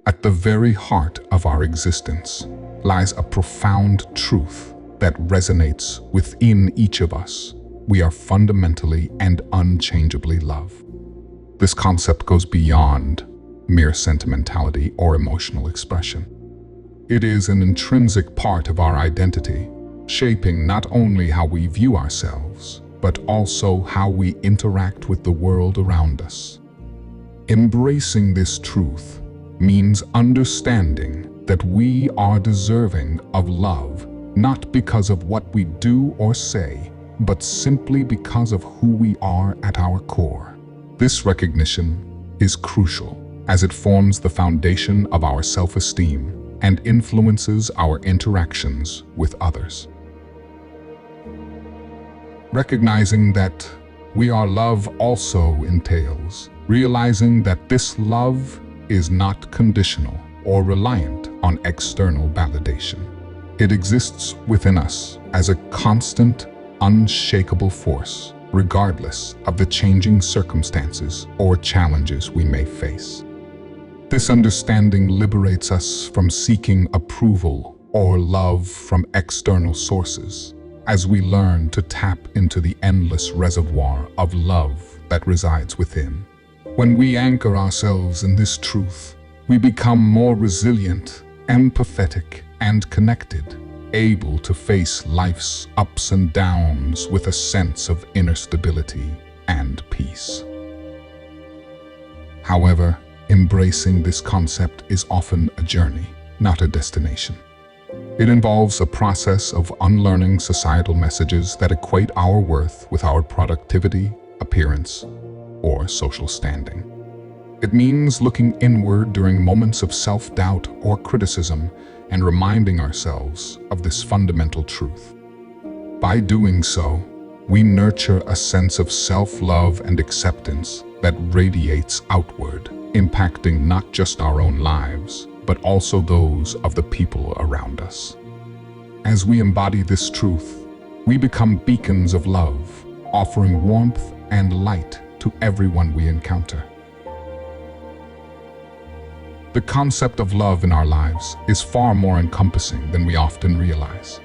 At the very heart of our existence lies a profound truth that resonates within each of us. We are fundamentally and unchangeably loved. This concept goes beyond mere sentimentality or emotional expression. It is an intrinsic part of our identity, shaping not only how we view ourselves, but also how we interact with the world around us. Embracing this truth means understanding that we are deserving of love, not because of what we do or say, but simply because of who we are at our core. This recognition is crucial, as it forms the foundation of our self-esteem and influences our interactions with others. Recognizing that we are loved also entails realizing that this love is not conditional or reliant on external validation. It exists within us as a constant, unshakable force, regardless of the changing circumstances or challenges we may face. This understanding liberates us from seeking approval or love from external sources, as we learn to tap into the endless reservoir of love that resides within. When we anchor ourselves in this truth, we become more resilient, empathetic, and connected, able to face life's ups and downs with a sense of inner stability and peace. However, embracing this concept is often a journey, not a destination. It involves a process of unlearning societal messages that equate our worth with our productivity, appearance, or social standing. It means looking inward during moments of self-doubt or criticism and reminding ourselves of this fundamental truth. By doing so, we nurture a sense of self-love and acceptance that radiates outward, impacting not just our own lives, but also those of the people around us. As we embody this truth, we become beacons of love, offering warmth and light to everyone we encounter. The concept of love in our lives is far more encompassing than we often realize.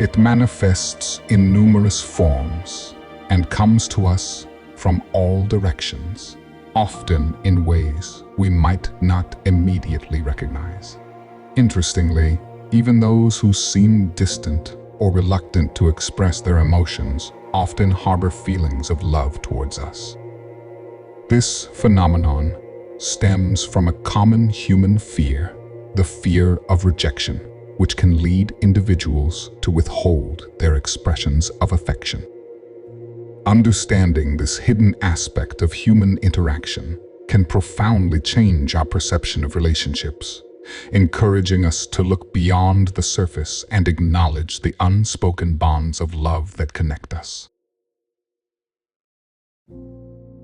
It manifests in numerous forms and comes to us from all directions, often in ways we might not immediately recognize. Interestingly, even those who seem distant or reluctant to express their emotions often harbor feelings of love towards us. This phenomenon stems from a common human fear, the fear of rejection, which can lead individuals to withhold their expressions of affection. Understanding this hidden aspect of human interaction can profoundly change our perception of relationships, encouraging us to look beyond the surface and acknowledge the unspoken bonds of love that connect us.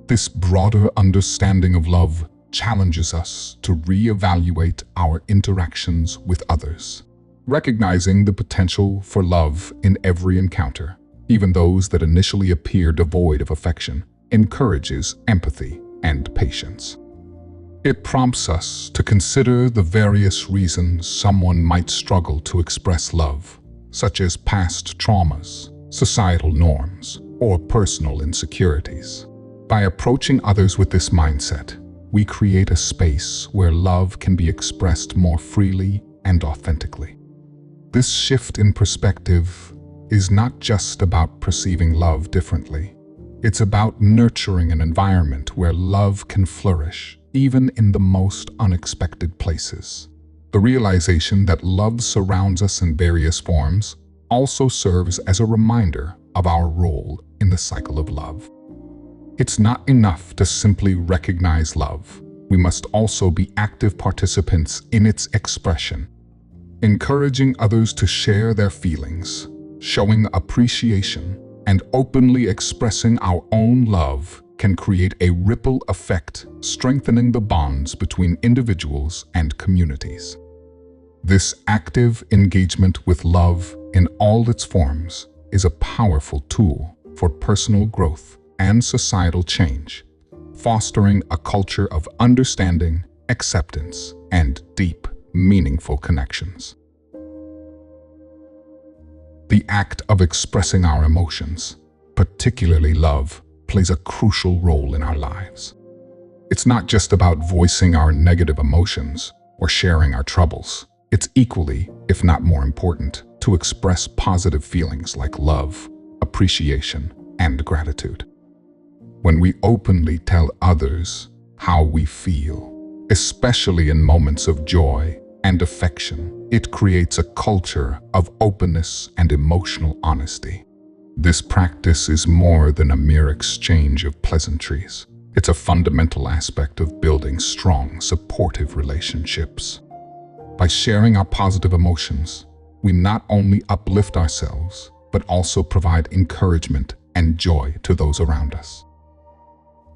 This broader understanding of love challenges us to reevaluate our interactions with others, recognizing the potential for love in every encounter, even those that initially appear devoid of affection, encourages empathy and patience. It prompts us to consider the various reasons someone might struggle to express love, such as past traumas, societal norms, or personal insecurities. By approaching others with this mindset, we create a space where love can be expressed more freely and authentically. This shift in perspective is not just about perceiving love differently. It's about nurturing an environment where love can flourish, even in the most unexpected places. The realization that love surrounds us in various forms also serves as a reminder of our role in the cycle of love. It's not enough to simply recognize love. We must also be active participants in its expression, encouraging others to share their feelings, showing appreciation, and openly expressing our own love can create a ripple effect, strengthening the bonds between individuals and communities. This active engagement with love in all its forms is a powerful tool for personal growth and societal change, fostering a culture of understanding acceptance, and deep, meaningful connections. The act of expressing our emotions, particularly love, plays a crucial role in our lives. It's not just about voicing our negative emotions or sharing our troubles. It's equally, if not more important, to express positive feelings like love, appreciation, and gratitude. When we openly tell others how we feel, especially in moments of joy and affection, it creates a culture of openness and emotional honesty. This practice is more than a mere exchange of pleasantries. It's a fundamental aspect of building strong, supportive relationships. By sharing our positive emotions, we not only uplift ourselves, but also provide encouragement and joy to those around us.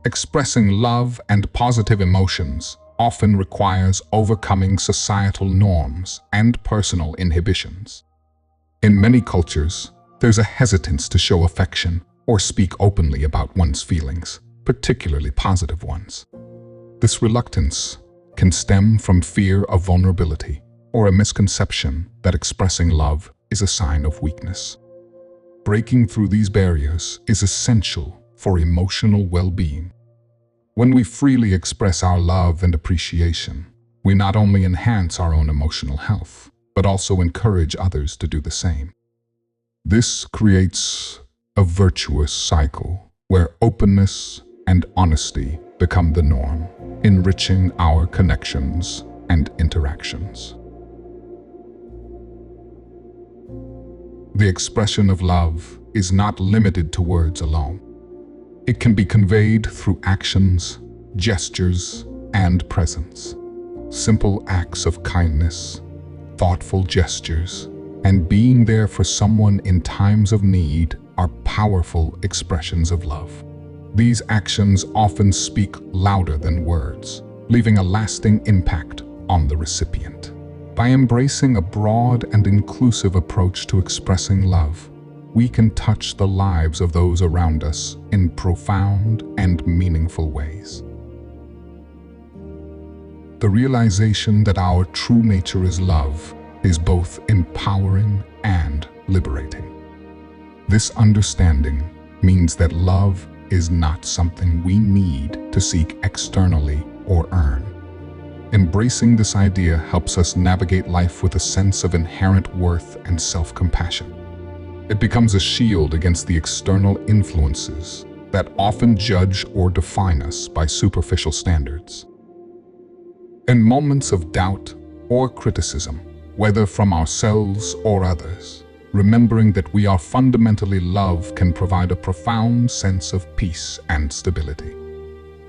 Expressing love and positive emotions often requires overcoming societal norms and personal inhibitions. In many cultures, there's a hesitance to show affection or speak openly about one's feelings, particularly positive ones. This reluctance can stem from fear of vulnerability or a misconception that expressing love is a sign of weakness. Breaking through these barriers is essential for emotional well-being. When we freely express our love and appreciation, we not only enhance our own emotional health, but also encourage others to do the same. This creates a virtuous cycle where openness and honesty become the norm, enriching our connections and interactions. The expression of love is not limited to words alone. It can be conveyed through actions, gestures, and presence. Simple acts of kindness, thoughtful gestures, and being there for someone in times of need are powerful expressions of love. These actions often speak louder than words, leaving a lasting impact on the recipient. By embracing a broad and inclusive approach to expressing love, we can touch the lives of those around us in profound and meaningful ways. The realization that our true nature is love is both empowering and liberating. This understanding means that love is not something we need to seek externally or earn. Embracing this idea helps us navigate life with a sense of inherent worth and self-compassion. It becomes a shield against the external influences that often judge or define us by superficial standards. In moments of doubt or criticism, whether from ourselves or others, remembering that we are fundamentally loved can provide a profound sense of peace and stability.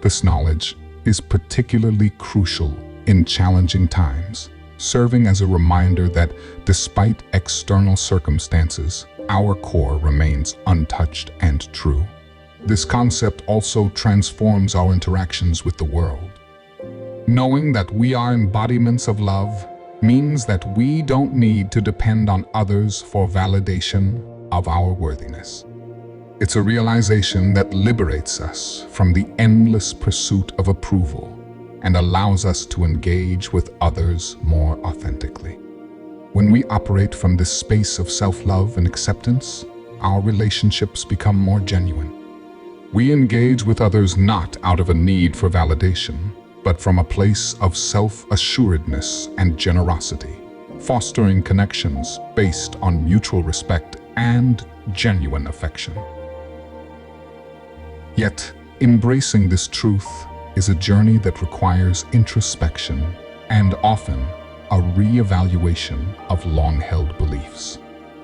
This knowledge is particularly crucial in challenging times, serving as a reminder that despite external circumstances, our core remains untouched and true. This concept also transforms our interactions with the world. Knowing that we are embodiments of love means that we don't need to depend on others for validation of our worthiness. It's a realization that liberates us from the endless pursuit of approval and allows us to engage with others more authentically. When we operate from this space of self-love and acceptance, our relationships become more genuine. We engage with others not out of a need for validation, but from a place of self-assuredness and generosity, fostering connections based on mutual respect and genuine affection. Yet, embracing this truth is a journey that requires introspection and often a re-evaluation of long-held beliefs.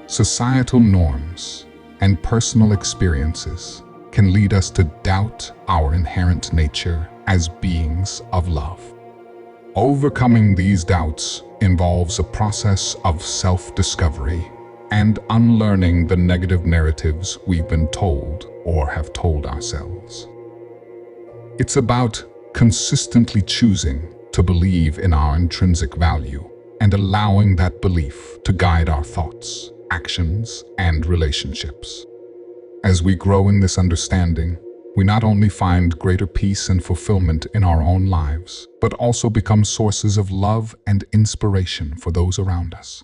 Societal norms and personal experiences can lead us to doubt our inherent nature as beings of love. Overcoming these doubts involves a process of self-discovery and unlearning the negative narratives we've been told or have told ourselves. It's about consistently choosing to believe in our intrinsic value and allowing that belief to guide our thoughts, actions, and relationships. As we grow in this understanding, we not only find greater peace and fulfillment in our own lives, but also become sources of love and inspiration for those around us.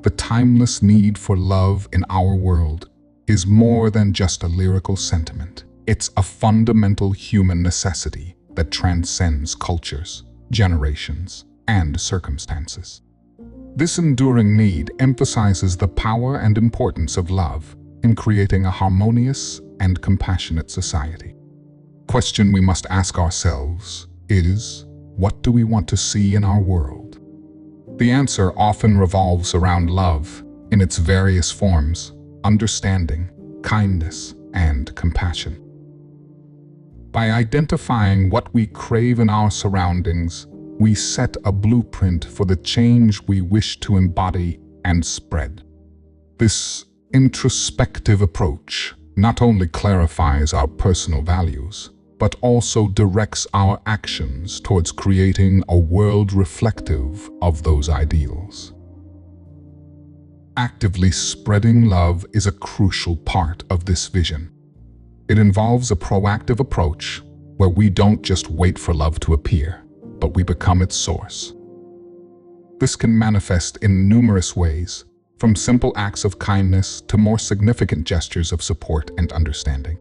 The timeless need for love in our world is more than just a lyrical sentiment. It's a fundamental human necessity that transcends cultures, generations, and circumstances. This enduring need emphasizes the power and importance of love in creating a harmonious and compassionate society. The question we must ask ourselves is, what do we want to see in our world? The answer often revolves around love in its various forms: understanding, kindness, and compassion. By identifying what we crave in our surroundings, we set a blueprint for the change we wish to embody and spread. This introspective approach not only clarifies our personal values, but also directs our actions towards creating a world reflective of those ideals. Actively spreading love is a crucial part of this vision. It involves a proactive approach where we don't just wait for love to appear, but we become its source. This can manifest in numerous ways, from simple acts of kindness to more significant gestures of support and understanding.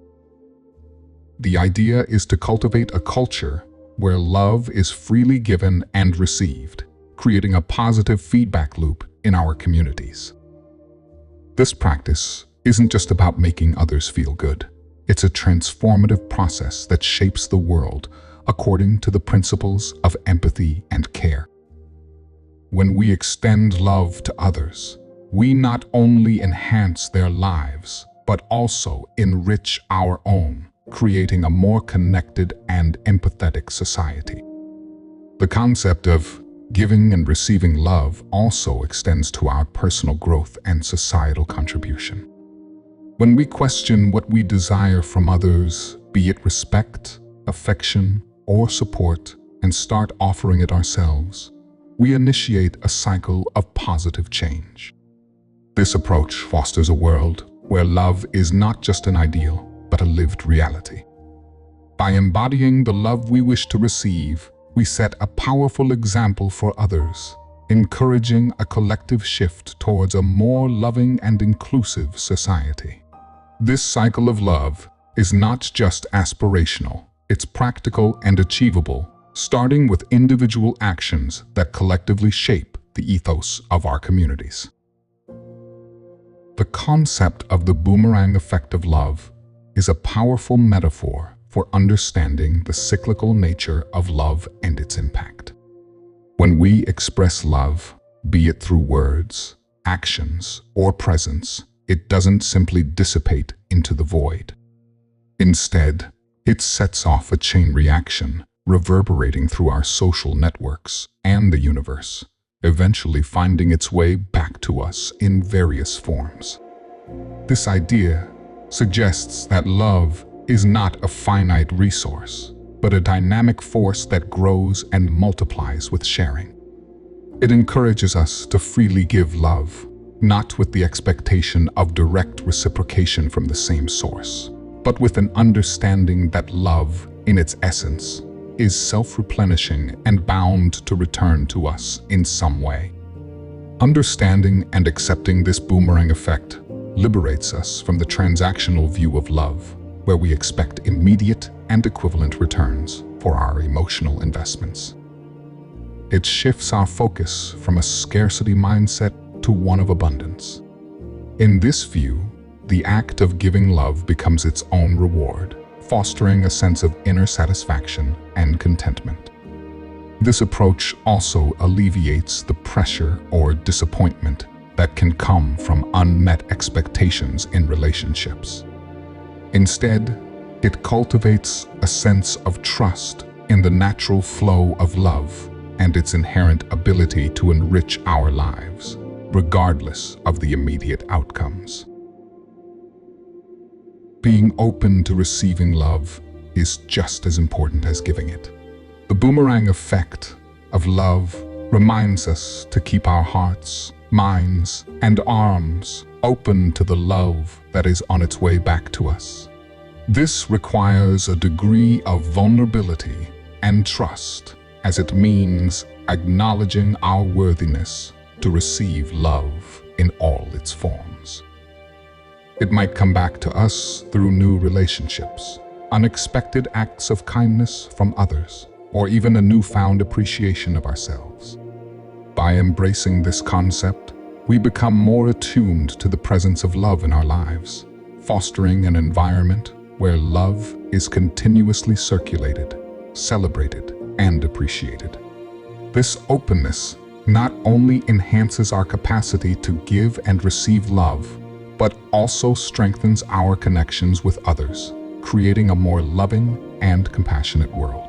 The idea is to cultivate a culture where love is freely given and received, creating a positive feedback loop in our communities. This practice isn't just about making others feel good. It's a transformative process that shapes the world according to the principles of empathy and care. When we extend love to others, we not only enhance their lives, but also enrich our own, creating a more connected and empathetic society. The concept of giving and receiving love also extends to our personal growth and societal contribution. When we question what we desire from others, be it respect, affection, or support, and start offering it ourselves, we initiate a cycle of positive change. This approach fosters a world where love is not just an ideal, but a lived reality. By embodying the love we wish to receive, we set a powerful example for others, encouraging a collective shift towards a more loving and inclusive society. This cycle of love is not just aspirational, it's practical and achievable, starting with individual actions that collectively shape the ethos of our communities. The concept of the boomerang effect of love is a powerful metaphor for understanding the cyclical nature of love and its impact. When we express love, be it through words, actions, or presence, it doesn't simply dissipate into the void. Instead, it sets off a chain reaction, reverberating through our social networks and the universe, eventually finding its way back to us in various forms. This idea suggests that love is not a finite resource, but a dynamic force that grows and multiplies with sharing. It encourages us to freely give love, not with the expectation of direct reciprocation from the same source, but with an understanding that love, in its essence, is self-replenishing and bound to return to us in some way. Understanding and accepting this boomerang effect liberates us from the transactional view of love, where we expect immediate and equivalent returns for our emotional investments. It shifts our focus from a scarcity mindset to one of abundance. In this view, the act of giving love becomes its own reward, fostering a sense of inner satisfaction and contentment. This approach also alleviates the pressure or disappointment that can come from unmet expectations in relationships. Instead, it cultivates a sense of trust in the natural flow of love and its inherent ability to enrich our lives, regardless of the immediate outcomes. Being open to receiving love is just as important as giving it. The boomerang effect of love reminds us to keep our hearts, minds, and arms open to the love that is on its way back to us. This requires a degree of vulnerability and trust, as it means acknowledging our worthiness to receive love in all its forms. It might come back to us through new relationships, unexpected acts of kindness from others, or even a newfound appreciation of ourselves. By embracing this concept, we become more attuned to the presence of love in our lives, fostering an environment where love is continuously circulated, celebrated, and appreciated. This openness not only enhances our capacity to give and receive love, but also strengthens our connections with others, creating a more loving and compassionate world.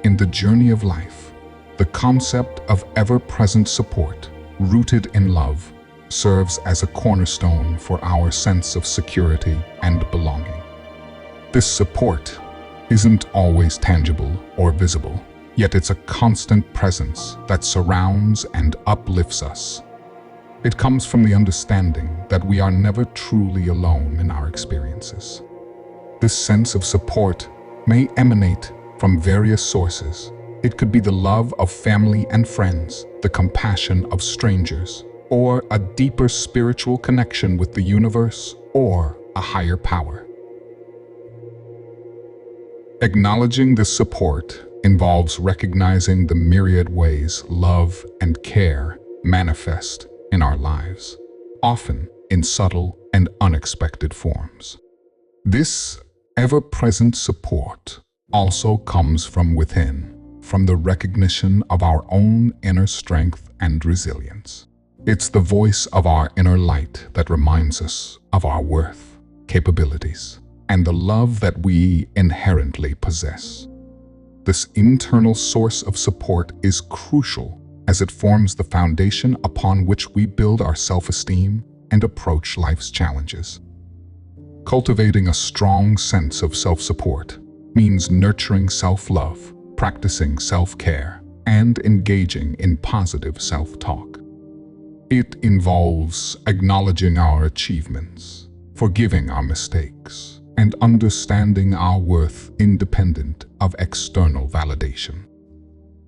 In the journey of life, the concept of ever-present support, rooted in love, serves as a cornerstone for our sense of security and belonging. This support isn't always tangible or visible, yet it's a constant presence that surrounds and uplifts us. It comes from the understanding that we are never truly alone in our experiences. This sense of support may emanate from various sources. It could be the love of family and friends, the compassion of strangers, or a deeper spiritual connection with the universe or a higher power. Acknowledging this support involves recognizing the myriad ways love and care manifest in our lives, often in subtle and unexpected forms. This ever-present support also comes from within, from the recognition of our own inner strength and resilience. It's the voice of our inner light that reminds us of our worth, capabilities, and the love that we inherently possess. This internal source of support is crucial as it forms the foundation upon which we build our self-esteem and approach life's challenges. Cultivating a strong sense of self-support means nurturing self-love, practicing self-care, and engaging in positive self-talk. It involves acknowledging our achievements, forgiving our mistakes, and understanding our worth independent of external validation.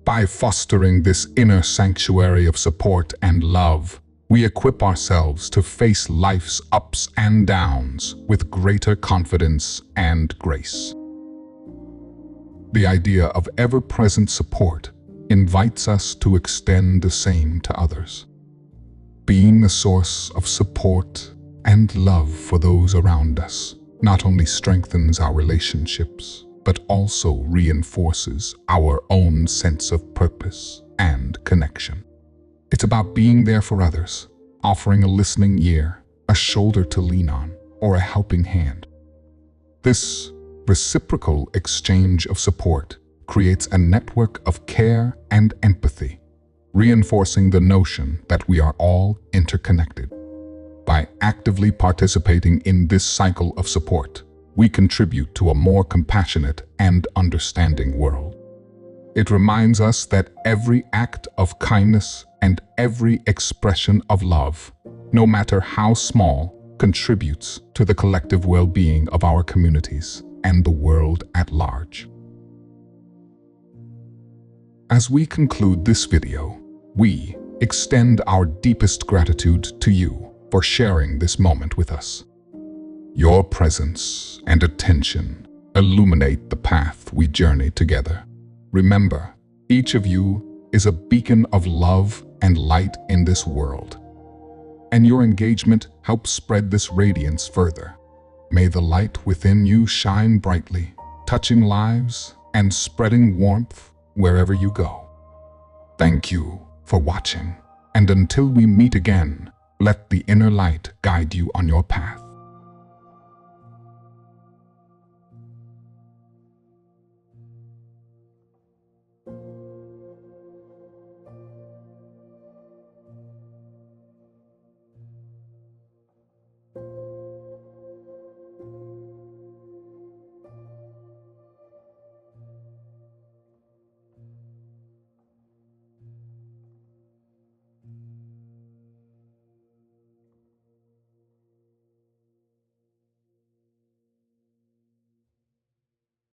By fostering this inner sanctuary of support and love, we equip ourselves to face life's ups and downs with greater confidence and grace. The idea of ever-present support invites us to extend the same to others. Being a source of support and love for those around us not only strengthens our relationships, but also reinforces our own sense of purpose and connection. It's about being there for others, offering a listening ear, a shoulder to lean on, or a helping hand. This reciprocal exchange of support creates a network of care and empathy, reinforcing the notion that we are all interconnected. By actively participating in this cycle of support, we contribute to a more compassionate and understanding world. It reminds us that every act of kindness and every expression of love, no matter how small, contributes to the collective well-being of our communities and the world at large. As we conclude this video, we extend our deepest gratitude to you for sharing this moment with us. Your presence and attention illuminate the path we journey together. Remember, each of you is a beacon of love and light in this world, and your engagement helps spread this radiance further. May the light within you shine brightly, touching lives and spreading warmth wherever you go. Thank you for watching, and until we meet again, let the inner light guide you on your path.